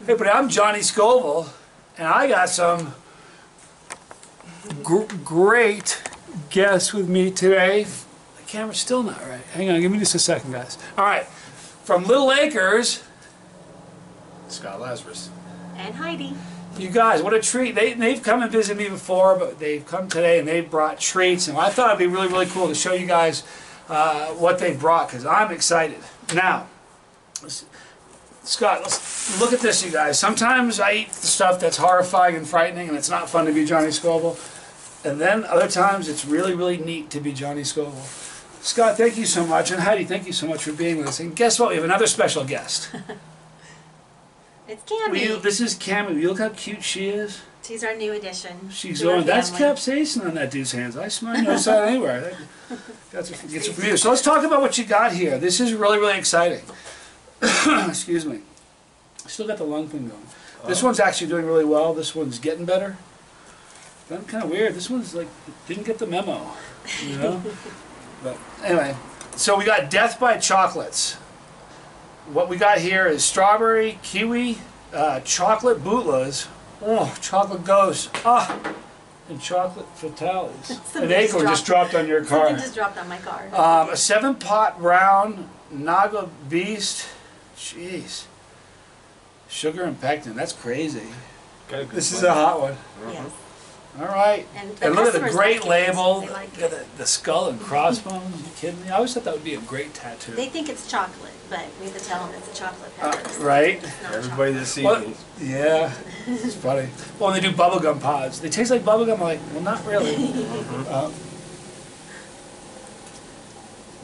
Hey, but I'm Johnny Scoville, and I got some great guests with me today. The camera's still not right. Hang on, give me just a second, guys. All right, from Little Acres, Scott Lazarus. And Heidi. You guys, what a treat. They've come and visited me before, but they've come today and they've brought treats. And I thought it'd be really, really cool to show you guys what they brought, because I'm excited. Now, Scott, let's look at this, you guys. Sometimes I eat the stuff that's horrifying and frightening, and it's not fun to be Johnny Scoville. And then other times it's really, really neat to be Johnny Scoville. Scott, thank you so much. And Heidi, thank you so much for being with us. And guess what? We have another special guest. It's Cammy. This is Cammy. You look how cute she is. She's our new addition. She's going, that's capsaicin on that dude's hands. I smell no sign anywhere. Gets it from you. So let's talk about what you got here. This is really, really exciting. Excuse me. Still got the lung thing going. This one's actually doing really well. This one's getting better. That's kind of weird. This one's like, didn't get the memo, you know? But anyway, so we got Death by Chocolates. What we got here is strawberry, kiwi, chocolate bootlas. Oh, chocolate ghosts. Ah, and chocolate fatales. An acorn just dropped on your car. Something just dropped on my car. A 7-pot brown Naga Beast. Jeez. Sugar and pectin. That's crazy. This is a hot one. Yes. All right. And look at the great label. Like look at the skull and crossbones. Are you kidding me? I always thought that would be a great tattoo. They think it's chocolate, but we have to tell them it's a chocolate pepper. Right? Everybody that sees well, these. Yeah. It's funny. Well, when they do bubblegum pods, they taste like bubblegum. I'm like, well, not really.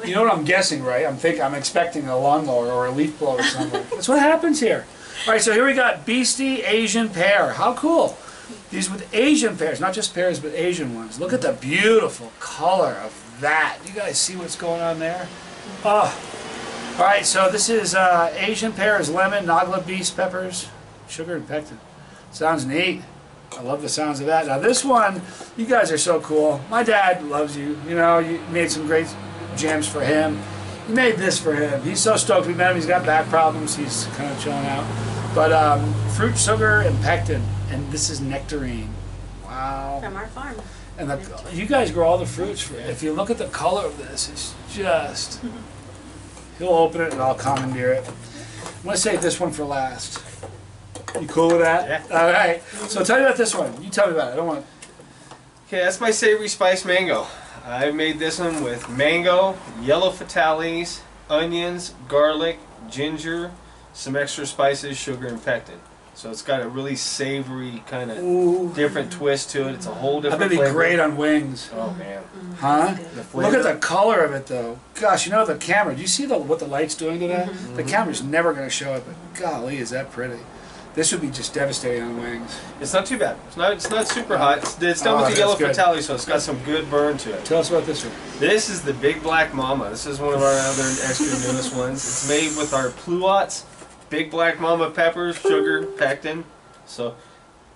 You know what I'm guessing, right? I'm expecting a lawnmower or a leaf blower somewhere. That's what happens here. All right, so here we got Beastie Asian Pear. How cool. These with Asian pears, not just pears, but Asian ones. Look at the beautiful color of that. You guys see what's going on there? Oh. All right, so this is Asian pears, lemon, Nagla beast peppers, sugar and pectin. Sounds neat. I love the sounds of that. Now this one, you guys are so cool. My dad loves you. You know, you made some great jams for him. You made this for him. He's so stoked we met him. He's got back problems. He's kind of chilling out. But fruit, sugar, and pectin. And this is nectarine. Wow. From our farm. And you guys grow all the fruits. If you look at the color of this, it's just... He'll open it and I'll commandeer it. I'm going to save this one for last. You cool with that? Yeah. All right. So tell me about this one. You tell me about it. I don't want... Okay, that's my savory spice mango. I made this one with mango, yellow fatales, onions, garlic, ginger, some extra spices, sugar, and pectin. So it's got a really savory kind of different twist to it. It's a whole different flavor. That'd be great on wings. Oh man. Huh? Look at the color of it though. Gosh, you know the camera. Do you see what the light's doing to that? The camera's never going to show it, but golly, is that pretty. This would be just devastating on wings. It's not too bad. It's not super hot. It's done with the yellow fatale, so it's got some good burn to it. Tell us about this one. This is the Big Black Mama. This is one of our other extra newest ones. It's made with our pluots, Big Black Mama peppers, sugar, pectin. So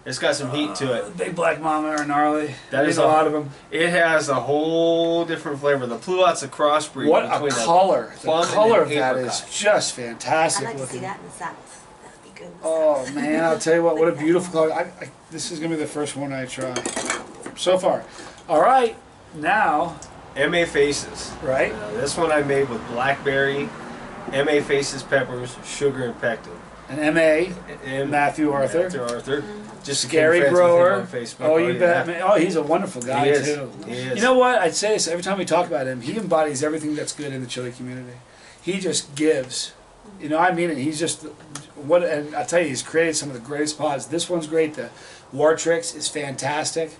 it's got some heat to it. Big Black Mama are gnarly. There's a lot of them. It has a whole different flavor. The pluot's a crossbreed. What a color. The color of that apricot. is just fantastic I'd like looking. to see that in the South. That would be good. Oh man, I'll tell you what a beautiful color. This is going to be the first one I try so far. All right, now. M.A. Faces. Right. This one I made with blackberry, M.A. Faces peppers, sugar, and pectin. And M.A. Matthew Arthur. Matthew Arthur. Just Scary grower. On Facebook. Oh, you bet. Yeah. Oh, he's a wonderful guy too. He is. You know what? I'd say this every time we talk about him. He embodies everything that's good in the chili community. He just gives. You know, I mean it. He's just and I tell you, he's created some of the greatest pods. This one's great. The War Tricks is fantastic.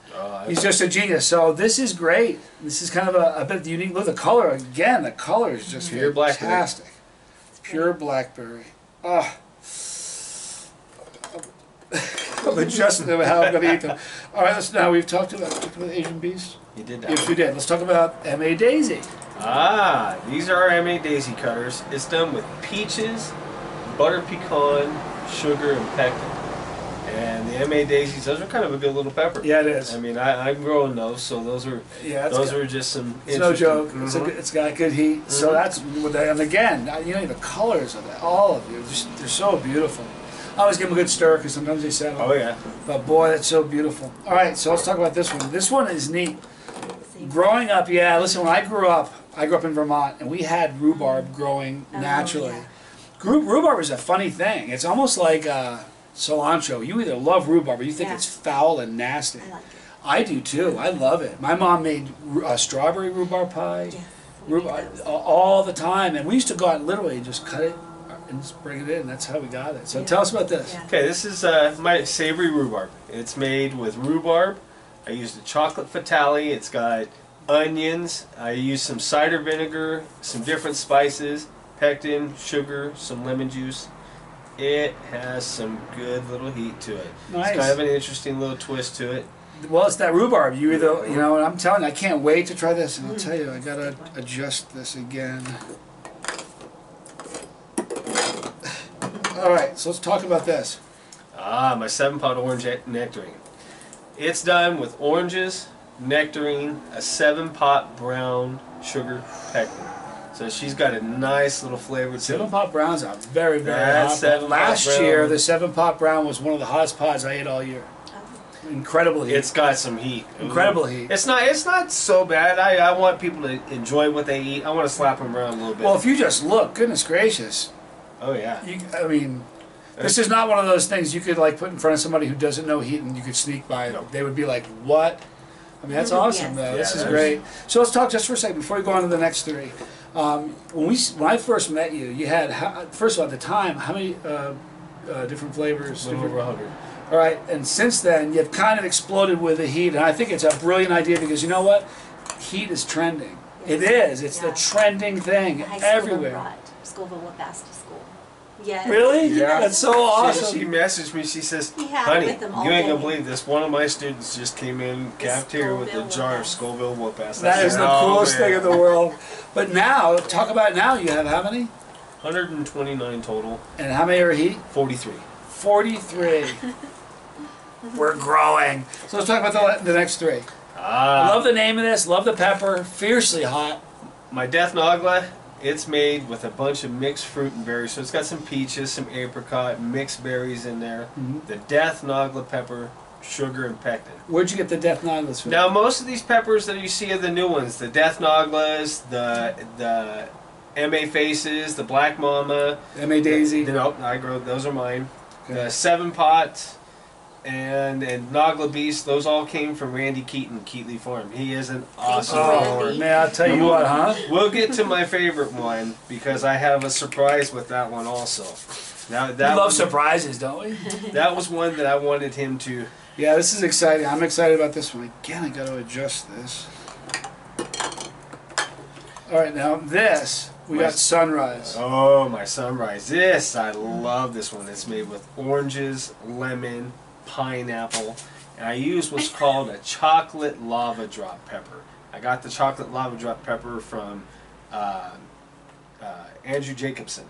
He's just a genius. So this is great. This is kind of a bit unique. Look, the color again. The color is just pure fantastic. Blackberry. Pure blackberry. Ah. But just how I'm going to eat them. All right, now we've talked about Asian Beast. You did that. Yes, we did. Let's talk about M.A. Daisy. Ah, these are our M.A. Daisy cutters. It's done with peaches, butter pecan, sugar, and pectin. And the M.A. Daisies, those are kind of a good little pepper. Yeah, it is. I mean, I'm growing those, so those are just some. It's no joke. It's got good heat. So that's and again, you know, the colors of that, all of you, they're so beautiful. I always give them a good stir because sometimes they settle. Oh yeah. But boy, that's so beautiful. All right, so let's talk about this one. This one is neat. Growing up, yeah, listen, when I grew up in Vermont, and we had rhubarb growing naturally. Yeah. Rhubarb is a funny thing. It's almost like cilantro. You either love rhubarb or you think it's foul and nasty. I like it. I do too. I love it. My mom made strawberry rhubarb pie. Yes, we Rhubarb make those. all the time, and we used to go out and literally just cut it and just bring it in. That's how we got it. So tell us about this. Yeah. Okay, this is my savory rhubarb. It's made with rhubarb. I used a chocolate fatale. It's got onions. I used some cider vinegar, some different spices, pectin, sugar, some lemon juice. It has some good little heat to it. Nice. It's kind of an interesting little twist to it. Well, it's that rhubarb. You either, you know, and I'm telling you, I can't wait to try this. And I'll tell you, I gotta adjust this again. All right, so let's talk about this. Ah, my 7-pot orange nectarine. It's done with oranges, nectarine, a 7-pot brown sugar pectin. So she's got a nice little flavor to it. 7-pot browns are very, very That hot. 7-pot Last brown. year, the 7-pot brown was one of the hottest pods I ate all year. Incredible heat. It's got some heat. Incredible heat. It's not so bad. I want people to enjoy what they eat. I want to slap them around a little bit. Well, if you just look, goodness gracious. Oh yeah. I mean, this is not one of those things you could like put in front of somebody who doesn't know heat and you could sneak by. No. They would be like, what? I mean, that's awesome, though. Yeah, This is that great. So let's talk just for a second before we go on to the next three. When I first met you, you had, first of all, at the time, how many different flavors? A little over 100. All right, and since then, you've kind of exploded with the heat, and I think it's a brilliant idea because you know what? Heat is trending. It is. It's the trending thing The high schooler everywhere. brought Scoville Whoop-Ass to school. Yes. Really? Yeah. That's so awesome. She messaged me. She says, He had it "Honey, with him all you ain't gonna day. believe this. One of my students just came in cafeteria with a Scoville jar of Whoop-Ass. Scoville Whoop-Ass." That is the coolest thing in the world. But now, talk about now, you have how many? 129 total. And how many are heat? 43. 43. We're growing. So let's talk about the next three. Ah. Love the name of this, love the pepper, fiercely hot. My Death Nagla, it's made with a bunch of mixed fruit and berries. So it's got some peaches, some apricot, mixed berries in there. The Death Nagla pepper, sugar, and pectin. Where'd you get the Death Naglas from? Now, most of these peppers that you see are the new ones. The Death Naglas, the MA Faces, the Black Mama. M.A. Daisy. Nope, I grow, those are mine. Okay. The 7-pot and Nagla Beast, those all came from Randy Keaton, Keatley Farm. He is an awesome Oh, farmer. man, I'll tell you what, huh? We'll get to my favorite one because I have a surprise with that one also. Now We that love was, surprises, don't we? that was one that I wanted him to. Yeah, this is exciting. I'm excited about this one. Again, I got to adjust this. All right, now this, we got Sunrise. Oh, my Sunrise. This, I love this one. It's made with oranges, lemon, pineapple, and I use what's called a chocolate lava drop pepper. I got the chocolate lava drop pepper from Andrew Jacobson.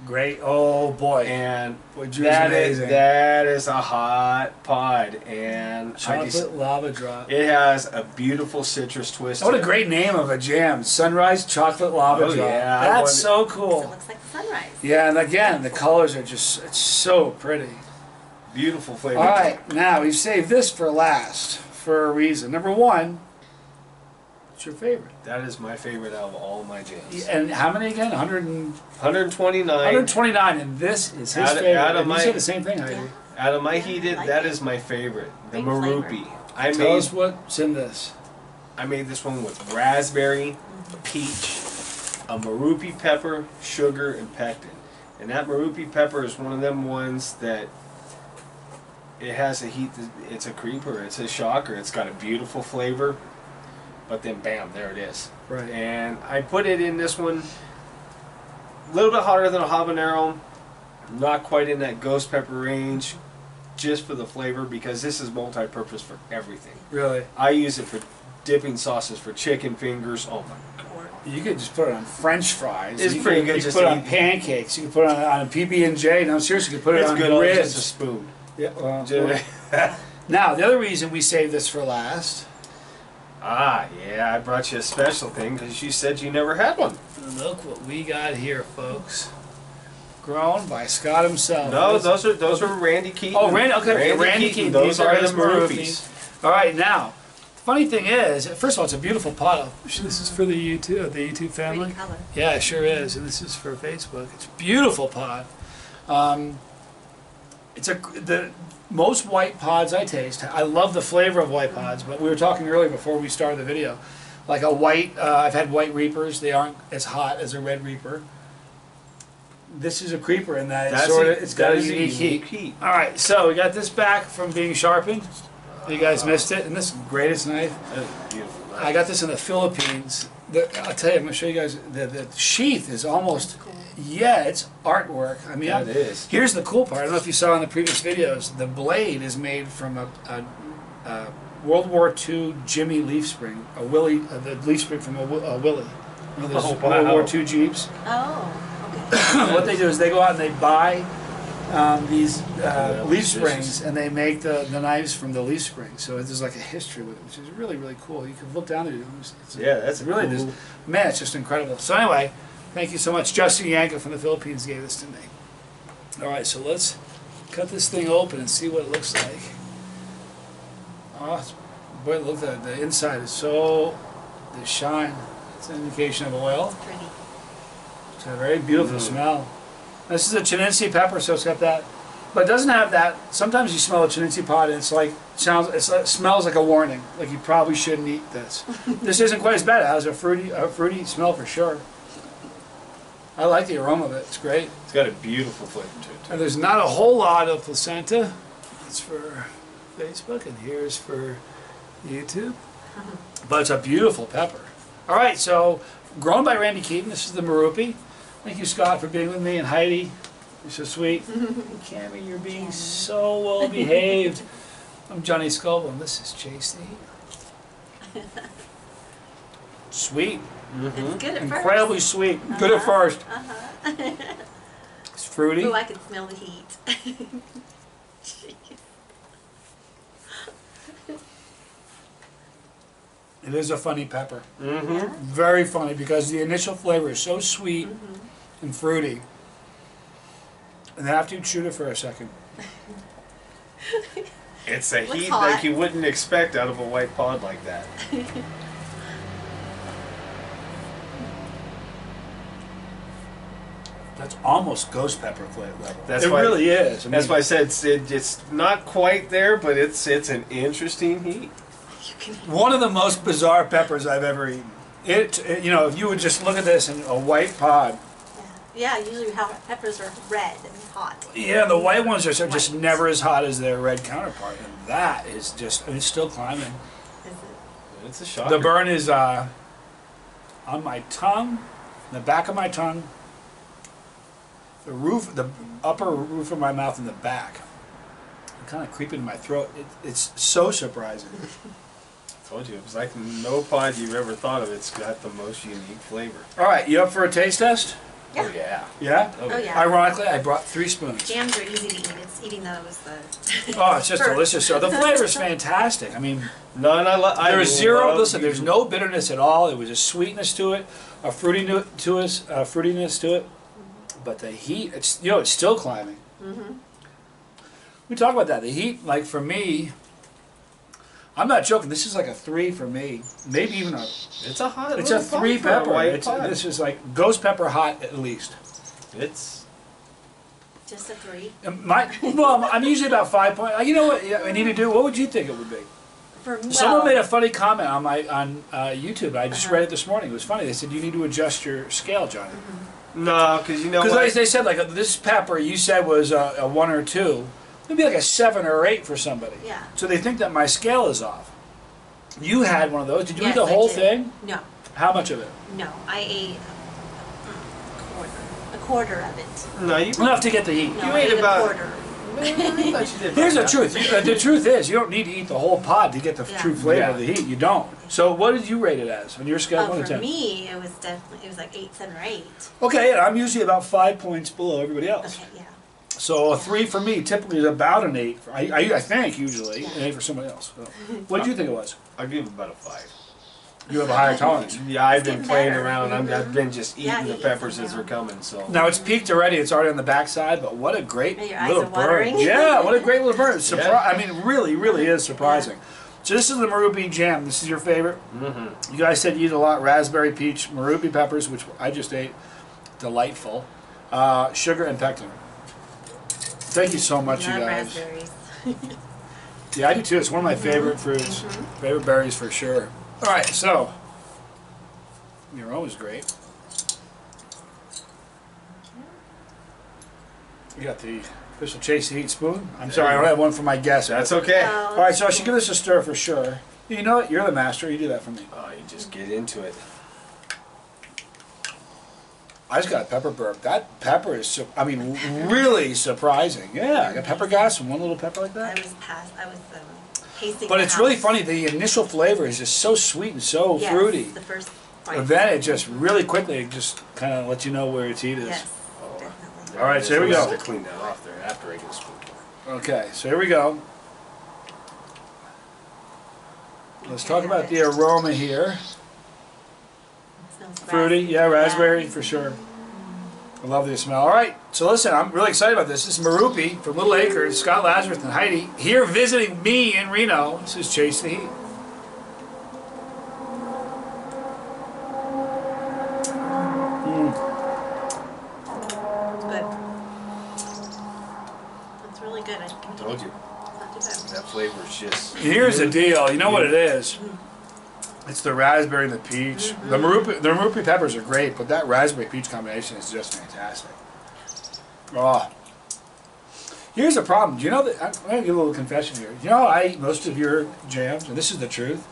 Great. Oh, boy. And Boy, Drew's that is, amazing. that is a hot pod, and Chocolate lava drop. it has a beautiful citrus twist. What to a it. great name of a jam. Sunrise Chocolate Lava Oh, Drop. yeah, I That's wanted- so So it cool. looks like sunrise. Yeah, and again, the colors are just, it's so pretty. Beautiful flavor. All right, now we've saved this for last for a reason. Number one, what's your favorite? That is my favorite out of all my jams. And how many again? 129. 129, and this is his Out of- favorite. out of And my- you said the same thing, Heidi. Yeah. Out of my Yeah, heated, I like that it. is my favorite. The Great Marubi. I Tell us made what's in this. this one with raspberry, peach, a Marubi pepper, sugar, and pectin. And that Marubi pepper is one of them ones that it has a heat. It's a creeper. It's a shocker. It's got a beautiful flavor. But then, bam, there it is. Right. And I put it in this one a little bit hotter than a habanero. Not quite in that ghost pepper range, just for the flavor, because this is multi-purpose for everything. Really? I use it for dipping sauces for chicken fingers. Oh my god! You could just put it on French fries. It's You pretty could, good You could just put it to on eat. pancakes. You could put it on a PB&J. No, seriously, you could put it It's on good on ribs. just a spoon. Yeah, well, Just- now, the other reason we saved this for last, yeah, I brought you a special thing because you said you never had one. look what we got here, folks. grown by Scott himself. No, those are Randy Keaton. Oh, Randy Keaton. Those are the Marubis. Marubis. All right, now, funny thing is, first of all, it's a beautiful pot. This is for the YouTube family. Pretty color. Yeah, it sure is, and this is for Facebook. It's a beautiful pod. It's the most white pods I taste. I love the flavor of white pods, but we were talking earlier before we started the video. Like a white, I've had white reapers. They aren't as hot as a red reaper. This is a creeper in that it's got a unique heat. All right, so we got this back from being sharpened. You guys missed it, and this is the greatest knife. Beautiful. I got this in the Philippines. I'll tell you, I'm going to show you guys, the sheath is almost, yeah, it's artwork. I mean, it is. Here's the cool part. I don't know if you saw in the previous videos, the blade is made from a World War II Jimmy leaf spring, the leaf spring from a Willie. One of those World War II Jeeps. Oh, okay. What they do is they go out and they buy these leaf springs, and they make the knives from the leaf springs. So there's like a history with it, which is really, really cool. You can look down at it. Yeah, that's really cool. Man, it's just incredible. So anyway, thank you so much. Justin Yanka from the Philippines gave this to me. All right, so let's cut this thing open and see what it looks like. Oh, boy, look at the inside is so, the shine. It's an indication of oil. It's pretty. It's a very beautiful smell. This is a Chinense pepper, so it's got that, but it doesn't have that. Sometimes you smell a Chinense pot and it's like, it smells like a warning, like you probably shouldn't eat this. This isn't quite as bad. It has a fruity smell for sure. I like the aroma of it. It's great. It's got a beautiful flavor to it. And there's not a whole lot of placenta. That's for Facebook, and here's for YouTube. But it's a beautiful pepper. All right, so grown by Randy Keaton. This is the Marubi. Thank you, Scott, for being with me, and Heidi. You're so sweet. Cammie, you're being so well behaved. I'm Johnny Scoville, and this is Chasetheheat. Sweet. It's good at Incredibly first. sweet. Good at first. It's fruity. Oh, I can smell the heat. It is a funny pepper. Yeah. Very funny, because the initial flavor is so sweet and fruity. And then after you shoot it for a second. It's a Looks heat hot. like you wouldn't expect out of a white pod like that. That's almost ghost pepper flavor level. That's it why- really is. I That's mean, why I said it's not quite there, but it's an interesting heat. You can eat. one of the most bizarre peppers I've ever eaten. You know, if you would just look at this in a white pod. Yeah, usually how peppers are red and hot. Yeah, the white ones are just White. never as hot as their red counterpart. And that is just, it's still climbing. Is it? It's a shocker. The burn is on my tongue, the back of my tongue, the upper roof of my mouth, and the back. Kind of creeping in my throat. It's so surprising. I told you, it was like no pod you've ever thought of. It's got the most unique flavor. All right, you up for a taste test? Yeah. Oh yeah. Yeah? Oh, yeah. Ironically, I brought 3 spoons. Jams are easy to eat. It's eating those. Oh, it's just First. delicious. So the flavor's fantastic. I mean, No, and I there's zero. love Listen, you. there's no bitterness at all. There was a sweetness to it, a fruitiness to it. But the heat, it's still climbing. We talk about that. The heat, like for me, I'm not joking. This is like a 3 for me. Maybe even a. It's a hot. It's a little pod 3 for a pepper. white pod. This is like ghost pepper hot at least. It's Just a 3. Well, I'm usually about 5 point. You know what I need to do? What would you think it would be? Someone made a funny comment on YouTube. I just read it this morning. It was funny. They said you need to adjust your scale, Johnny. no, because you know what? Because they said like this pepper you said was a 1 or 2. Maybe like a 7 or 8 for somebody. Yeah. So they think that my scale is off. You had one of those. Did you eat Yes, the I whole did. thing? No. How much of it? No. I ate a quarter of it. No, you. Enough to get the heat. No, You I ate ate about- a quarter. I thought you did Here's the about truth. The truth is, you don't need to eat the whole pod to get the Yeah. true flavor Yeah. of the heat. You don't. So what did you rate it as on your scale? Oh, 1 to for 10? me, it was like 8, 7, or 8. Okay, and I'm usually about 5 points below everybody else. Okay, yeah. So a 3 for me typically is about an 8. I think usually an 8 for somebody else. So, what did you think it was? I'll give it about a 5. You have a higher tolerance. Yeah, I've been getting playing better. around. I've been just eating Yeah, the he eats peppers them as now. they're coming. So Now it's peaked already. It's already on the backside, but what a great Are your eyes little are burn. watering? Yeah, what a great little burn. Yeah. I mean, really, really is surprising. So this is the Marubi jam. This is your favorite. mm-hmm. You guys said you eat a lot. Raspberry, peach, Marubi peppers, which I just ate. Delightful. Sugar and pectin. Thank you so much, you Love guys. raspberries. Yeah, I do too. It's one of my favorite fruits. Favorite berries for sure. All right, so your own is great. You got the official Chasetheheat spoon. I'm sorry, I don't have one for my guest. That's okay. Oh, All right, so I should give this a stir for sure. You know what? You're the master. You do that for me. Oh, you just get into it. I just got a pepper burp. That pepper is, I mean, really surprising. Yeah, I got pepper gas and one little pepper like that. I was pacing. But the it's really house. funny. The initial flavor is just so sweet and so Yes, fruity. The first But bite. then it just really quickly just kind of lets you know where its heat is. Yes, definitely. All right, so here we I go. have to clean that off there after I get a spoonful. Okay, so here we go. Let's talk about the aroma here. Smells Fruity, raspberry. yeah, raspberry for sure. I love the smell. All right, so listen, I'm really excited about this. This is Marubi from Little Acres, Scott Lazarus and Heidi here visiting me in Reno. This is Chasetheheat. Good. It's really good. I can Told you. It's not too bad. That flavor is just. Here's the deal. You know what it is? It's the raspberry and the peach. The Marubi peppers are great, but that raspberry peach combination is just fantastic. Oh. Here's the problem. Do you know that I'm going to give a little confession here. You know how I eat most of your jams, and this is the truth?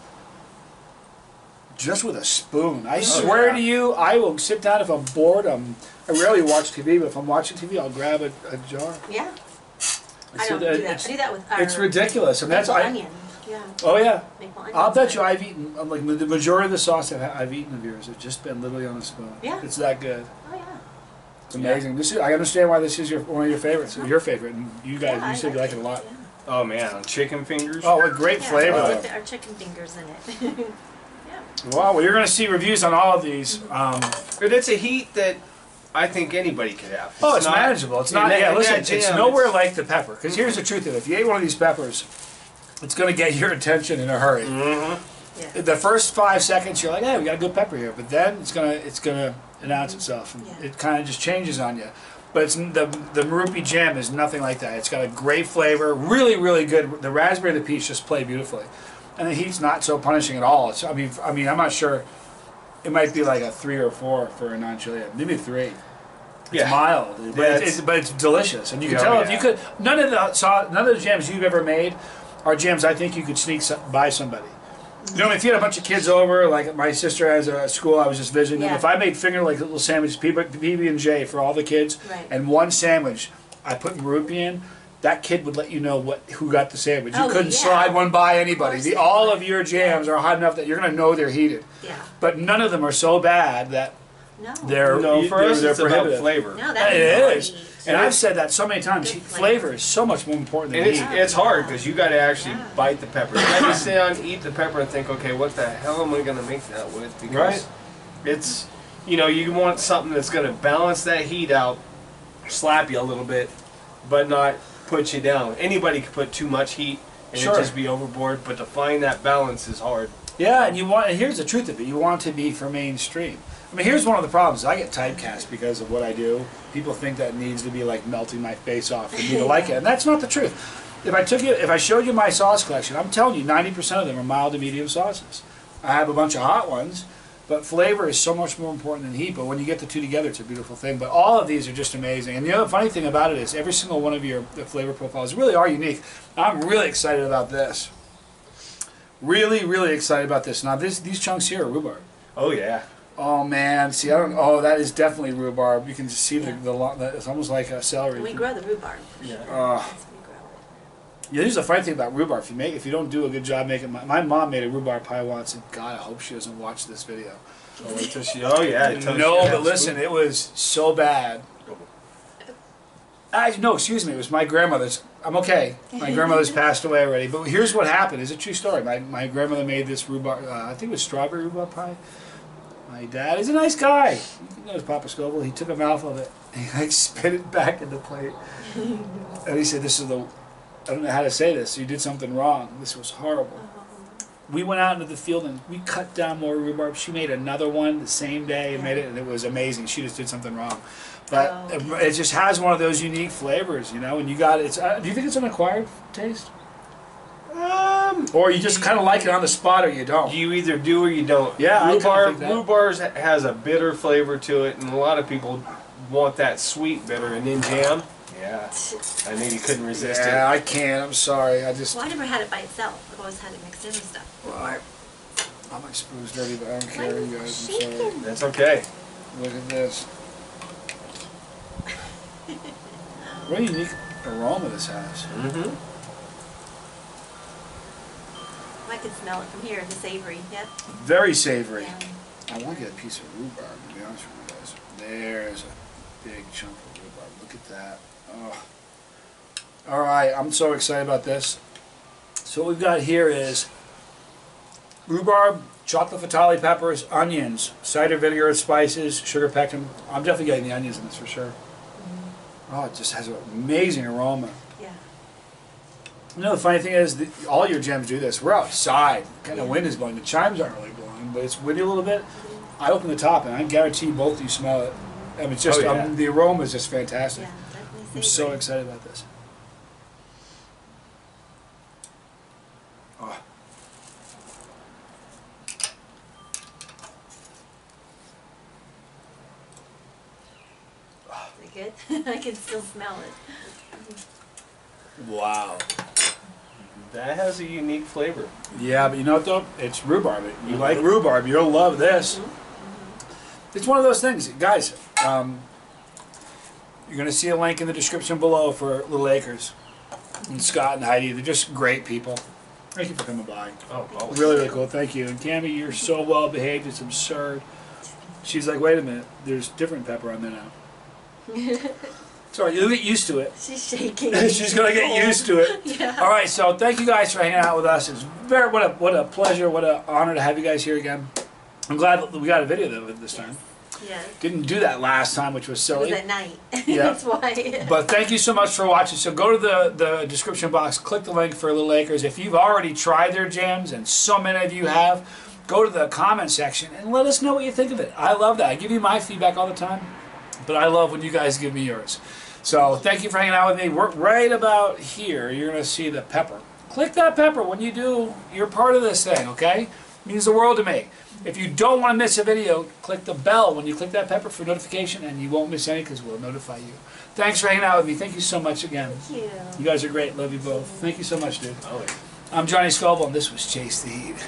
Just with a spoon. I swear to you, I will sit down if I'm bored. I rarely watch TV, but if I'm watching TV, I'll grab a jar. Yeah. I So don't do that. it's- I do that with our It's ridiculous, and that's maple I. onion. Yeah. Oh yeah. Maple onion. I'll bet you I've eaten like the majority of the sauce I've eaten of yours has just been literally on a spoon. Yeah. It's that good. Oh yeah. It's amazing. This is, I understand why this is one of your favorites. Your favorite, and you guys, Yeah, you said you like it a lot. Yeah. Oh man, on chicken fingers. Oh, what great Yeah, flavor! we though. put our chicken fingers in it. Yeah. Wow, well, you're going to see reviews on all of these. But it's a heat that I think anybody could have. Oh, it's not- manageable. It's in not. that- Yeah, in listen, that it's jam, nowhere like the pepper. Because here's the truth of it: if you ate one of these peppers, it's going to get your attention in a hurry. Yeah. The first 5 seconds, you're like, "Hey, we got a good pepper here," but then it's gonna announce itself, and Yeah. it kind of just changes on you. But it's the Marubi jam is nothing like that. It's got a great flavor, really, really good. The raspberry and the peach just play beautifully, and the heat's not so punishing at all. It's, I mean, I'm not sure. It might be like a 3 or 4 for a non-Chilean, maybe 3. It's Yeah. mild, but, Yeah, but it's delicious, and you can Oh, tell if yeah. you could. None of the jams you've ever made are jams I think you could sneak by somebody. You know, if you had a bunch of kids over, like my sister has a school, I was just visiting them. Yeah. If I made finger like little sandwiches, PB&J for all the kids, Right. and one sandwich, I put Marubi in. That kid would let you know who got the sandwich. You Oh, couldn't yeah. slide one by anybody. Of course All they of your jams are hot enough that you're going to know they're heated. Yeah. But none of them are so bad that No. they're No, for us they're it's about prohibitive. flavor. No, that It is. is. And I've said that so many times. Good Flavor is so much more important than And heat. it's hard because you got to actually Yeah. bite the pepper. You got to sit down, eat the pepper, and think, okay, what the hell am I going to make that with? Because Right. it's, you want something that's going to balance that heat out, slap you a little bit, but not put you down. Anybody can put too much heat and Sure. it just be overboard, but to find that balance is hard. Yeah, and here's the truth of it. You want to be for mainstream. I mean, here's one of the problems. I get typecast because of what I do. People think that needs to be like melting my face off for me to like it, and that's not the truth. If I showed you my sauce collection, I'm telling you, 90% of them are mild to medium sauces. I have a bunch of hot ones, but flavor is so much more important than heat. But when you get the two together, it's a beautiful thing. But all of these are just amazing. And the other funny thing about it is every single one of your flavor profiles really are unique. I'm really excited about this. Really, really excited about this. Now, these chunks here are rhubarb. Oh, yeah. Oh man, see, I don't. Oh, that is definitely rhubarb. You can just see the it's almost like a celery. We grow the rhubarb. Yeah. Yes, we grow it. Yeah, here's the funny thing about rhubarb. If you don't do a good job making, my mom made a rhubarb pie once, and God, I hope she doesn't watch this video. Oh, wait till she, oh yeah. until she No, has but listen, food. it was so bad. No, excuse me. It was my grandmother's. I'm okay. My grandmother's passed away already. But here's what happened. It's a true story. My grandmother made this rhubarb. I think it was strawberry rhubarb pie. My dad is a nice guy. He knows Papa Scoville. He took a mouthful of it and he like spit it back in the plate. And he said, "This is the. I don't know how to say this. You did something wrong. This was horrible." We went out into the field and we cut down more rhubarb. She made another one the same day and made it, and it was amazing. She just did something wrong. But it just has one of those unique flavors, you know, and you got it. Do you think it's an acquired taste? Or you just kind of like it on the spot, or you don't? You either do or you don't. Yeah, Rhubarb has a bitter flavor to it, and a lot of people want that sweet bitter, and then jam. Yeah, I knew you couldn't resist it. Yeah, I can't. I'm sorry. Well, I never had it by itself. I've always had it mixed in with stuff. Well, my spoon's dirty, but I don't care, you guys. I'm sorry. That's okay. Look at this. What a unique aroma this has. Mm-hmm. I can smell it from here, the savory. Yep. Very savory. Yeah. I want to get a piece of rhubarb, to be honest with you guys. There's a big chunk of rhubarb. Look at that. Oh. All right, I'm so excited about this. So what we've got here is rhubarb, chocolate fatale peppers, onions, cider vinegar, spices, sugar pectin. I'm definitely getting the onions in this for sure. Oh, it just has an amazing aroma. Yeah. You know, the funny thing is, all your gems do this. We're outside. Kind of wind is blowing. The chimes aren't really blowing, but it's windy a little bit. I open the top, and I guarantee both of you smell it. I mean, it's just the aroma is just fantastic. Yeah, definitely I'm so excited about this. Oh. Is it good? I can still smell it. Wow. That has a unique flavor. Yeah, but you know what though? It's rhubarb. You like rhubarb, you'll love this. It's one of those things, guys. You're going to see a link in the description below for Little Acres. And Scott and Heidi, they're just great people. Thank you for coming by. Oh, always. Really, really cool. Thank you. And Cammie, you're so well behaved. It's absurd. She's like, wait a minute. There's different pepper on there now. Sorry, you'll get used to it. She's shaking. She's going to get used to it. Yeah. All right, so thank you guys for hanging out with us. It's what a pleasure, what an honor to have you guys here again. I'm glad that we got a video of it this time. Yeah. Didn't do that last time, which was silly. It was at night. Yeah. That's why. But thank you so much for watching. So go to the description box, click the link for Little Acres. If you've already tried their jams, and so many of you have, go to the comment section and let us know what you think of it. I love that. I give you my feedback all the time, but I love when you guys give me yours. So thank you for hanging out with me. We're right about here. You're going to see the pepper. Click that pepper. When you do, you're part of this thing, okay? It means the world to me. If you don't want to miss a video, click the bell when you click that pepper for notification, and you won't miss any because we'll notify you. Thanks for hanging out with me. Thank you so much again. Thank you. You guys are great. Love you both. Thank you so much, dude. Oh, yeah. I'm Johnny Scoville, and this was Chase the Heat.